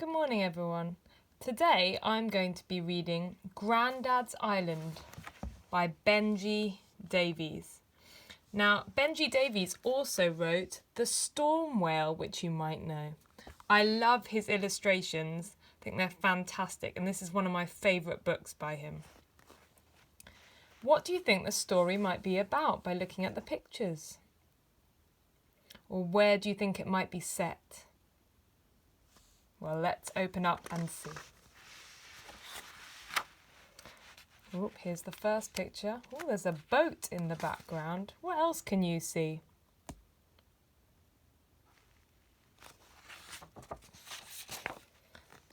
Good morning, everyone. Today I'm going to be reading Grandad's Island by Benji Davies. Now, Benji Davies also wrote The Storm Whale, which you might know. I love his illustrations. I think they're fantastic, and this is one of my favourite books by him. What do you think the story might be about by looking at the pictures? Or where do you think it might be set? Well, let's open up and see. Oh, here's the first picture. Oh, there's a boat in the background. What else can you see?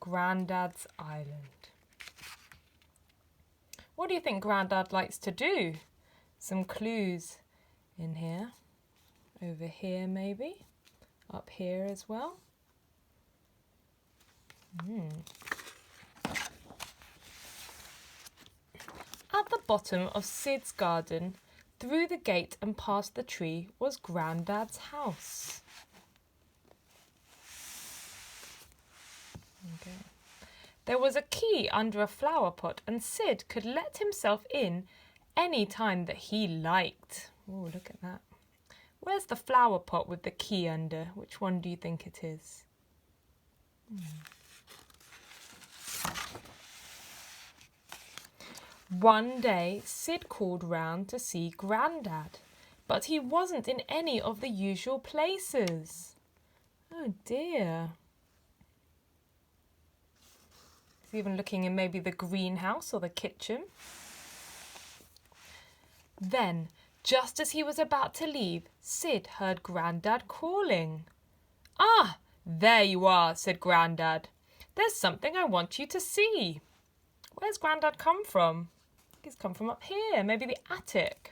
Grandad's Island. What do you think Grandad likes to do? Some clues in here. Over here maybe. Up here as well. At the bottom of Sid's garden, through the gate and past the tree, was Grandad's house. Okay. There was a key under a flower pot, and Sid could let himself in any time that he liked. Oh, look at that. Where's the flower pot with the key under? Which one do you think it is? One day, Sid called round to see Grandad, but he wasn't in any of the usual places. Oh dear. He's even looking in maybe the greenhouse or the kitchen. Then, just as he was about to leave, Sid heard Grandad calling. "Ah, there you are," said Grandad. "There's something I want you to see." Where's Grandad come from? He's come from up here, maybe the attic.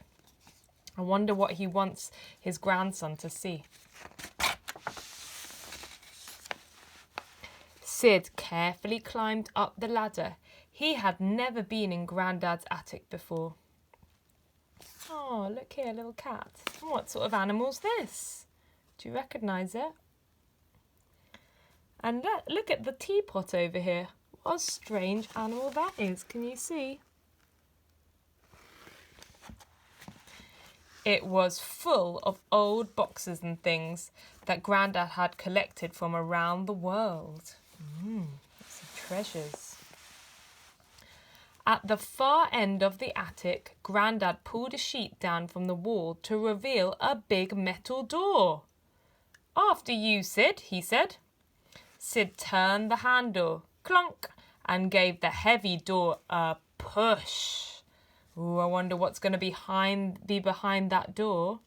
I wonder what he wants his grandson to see. Sid carefully climbed up the ladder. He had never been in Grandad's attic before. Oh, look here, a little cat. What sort of animal's this? Do you recognise it? And look at the teapot over here. What a strange animal that is. Can you see? It was full of old boxes and things that Grandad had collected from around the world. Lots of treasures. At the far end of the attic, Grandad pulled a sheet down from the wall to reveal a big metal door. "After you, Sid," he said. Sid turned the handle, clunk, and gave the heavy door a push. Ooh, I wonder what's going to be behind that door.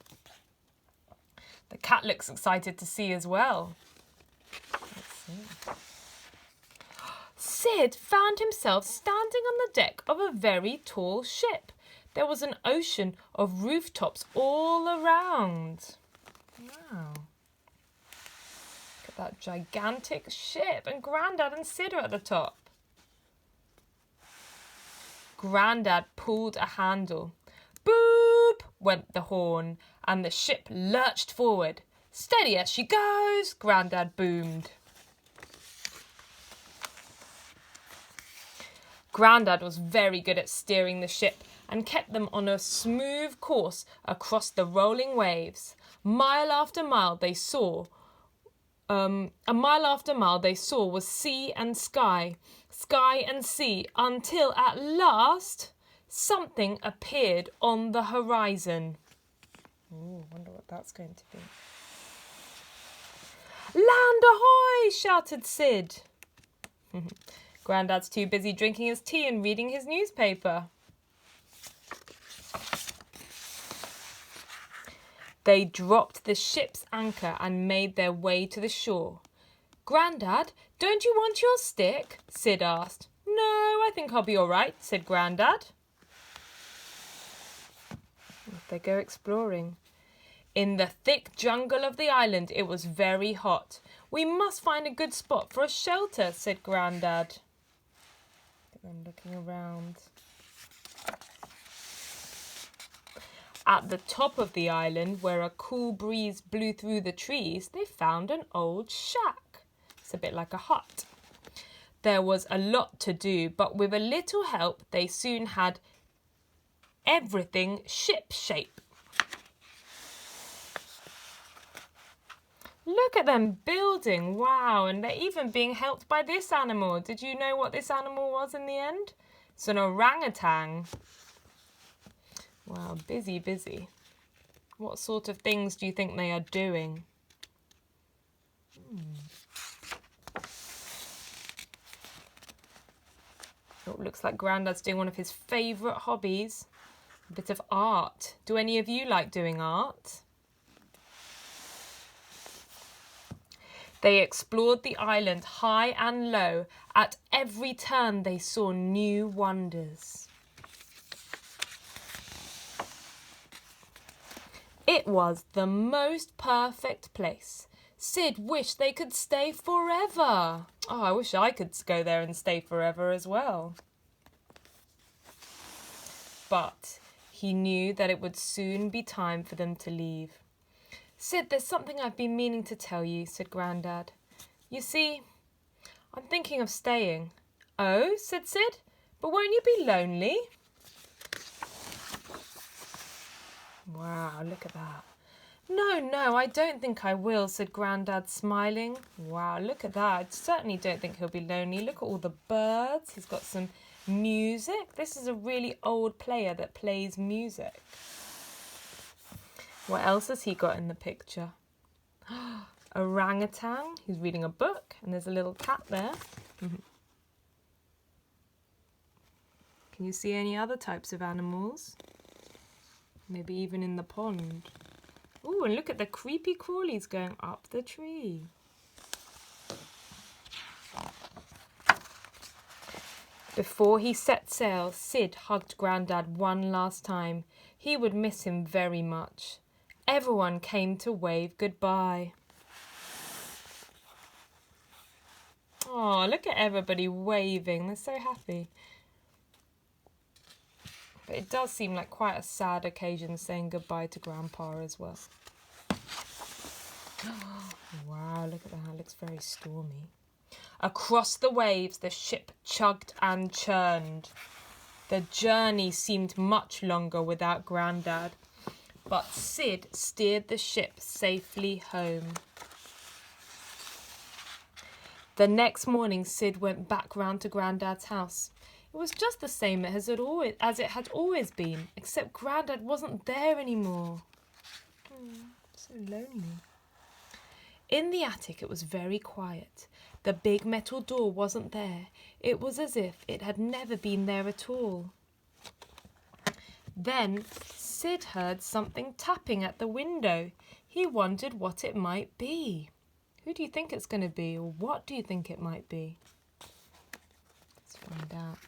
The cat looks excited to see as well. Let's see. Sid found himself standing on the deck of a very tall ship. There was an ocean of rooftops all around. Wow. Look at that gigantic ship, and Grandad and Sid are at the top. Grandad pulled a handle. Boop went the horn, and the ship lurched forward. "Steady as she goes," Grandad boomed. Grandad was very good at steering the ship and kept them on a smooth course across the rolling waves. Mile after mile they saw was sea and sky, sky and sea, until at last something appeared on the horizon. Ooh, wonder what that's going to be. "Land ahoy!" shouted Sid. Grandad's too busy drinking his tea and reading his newspaper. They dropped the ship's anchor and made their way to the shore. "Grandad, don't you want your stick?" Sid asked. "No, I think I'll be all right," said Grandad. They go exploring. In the thick jungle of the island, it was very hot. "We must find a good spot for a shelter," said Grandad. Look at them looking around. At the top of the island, where a cool breeze blew through the trees, they found an old shack. It's a bit like a hut. There was a lot to do, but with a little help, they soon had everything ship-shape. Look at them building, wow, and they're even being helped by this animal. Did you know what this animal was in the end? It's an orangutan. Wow, busy, busy. What sort of things do you think they are doing? Oh, looks like Grandad's doing one of his favourite hobbies, a bit of art. Do any of you like doing art? They explored the island high and low. At every turn they saw new wonders. It was the most perfect place. Sid wished they could stay forever. Oh, I wish I could go there and stay forever as well. But he knew that it would soon be time for them to leave. Sid, there's something I've been meaning to tell you, said Grandad. You see, I'm thinking of staying. Oh, said Sid, but won't you be lonely? Wow, look at that. No, I don't think I will, said Grandad, smiling. Wow, look at that. I certainly don't think he'll be lonely. Look at all the birds. He's got some music. This is a really old player that plays music. What else has he got in the picture? Orangutan. He's reading a book, and there's a little cat there. Can you see any other types of animals? Maybe even in the pond. Oh, and look at the creepy crawlies going up the tree. Before he set sail, Sid hugged Grandad one last time. He would miss him very much. Everyone came to wave goodbye. Oh, look at everybody waving. They're so happy. But it does seem like quite a sad occasion saying goodbye to Grandpa as well. Wow, look at that. It looks very stormy. Across the waves, the ship chugged and churned. The journey seemed much longer without Grandad, but Sid steered the ship safely home. The next morning, Sid went back round to Grandad's house. It was just the same as it had always been, except Grandad wasn't there anymore. So lonely. In the attic, it was very quiet. The big metal door wasn't there. It was as if it had never been there at all. Then Sid heard something tapping at the window. He wondered what it might be. Who do you think it's going to be, or what do you think it might be? Let's find out.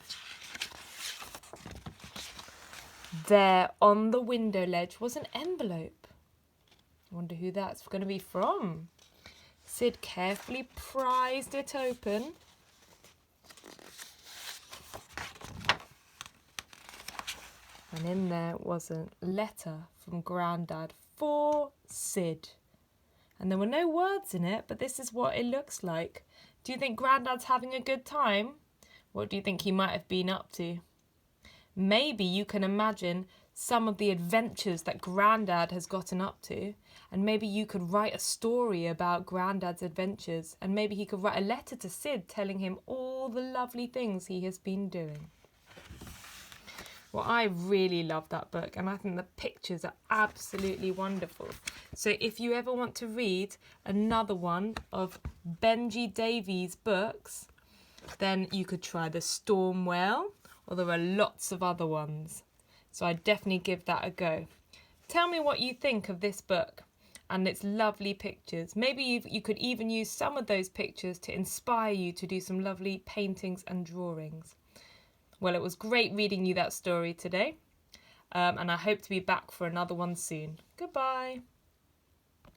There on the window ledge was an envelope. I wonder who that's going to be from. Sid carefully prized it open. And in there was a letter from Grandad for Sid. And there were no words in it, but this is what it looks like. Do you think Grandad's having a good time? What do you think he might have been up to? Maybe you can imagine some of the adventures that Grandad has gotten up to, and maybe you could write a story about Grandad's adventures, and maybe he could write a letter to Sid telling him all the lovely things he has been doing. Well, I really love that book, and I think the pictures are absolutely wonderful. So if you ever want to read another one of Benji Davies' books, then you could try The Storm Whale, or there are lots of other ones. So I'd definitely give that a go. Tell me what you think of this book and its lovely pictures. Maybe you could even use some of those pictures to inspire you to do some lovely paintings and drawings. Well, it was great reading you that story today, and I hope to be back for another one soon. Goodbye.